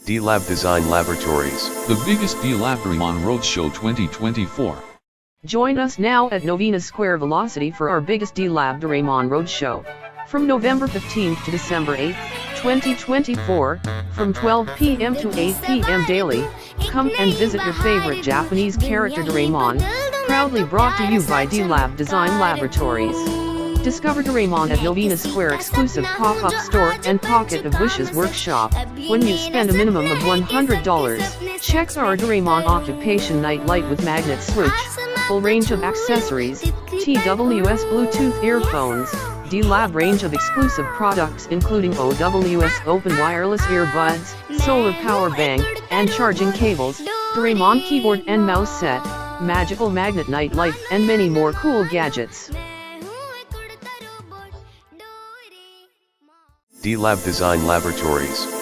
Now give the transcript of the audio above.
D.LAB Design Laboratories. The biggest D.LAB Doraemon Roadshow 2024. Join us now at Novena Square Velocity for our biggest D.LAB Doraemon Roadshow. From November 15th to December 8th, 2024, from 12 p.m. to 8 p.m. daily, come and visit your favorite Japanese character Doraemon, proudly brought to you by D.LAB Design Laboratories. Discover Doraemon at Novena Square exclusive pop-up store and Pocket of Wishes workshop. When you spend a minimum of $100, check our Doraemon Occupation Night Light with magnet switch, full range of accessories, TWS Bluetooth earphones, D.LAB range of exclusive products including OWS open wireless earbuds, solar power bank, and charging cables, Doraemon keyboard and mouse set, magical magnet night light, and many more cool gadgets. D.LAB Design Laboratories.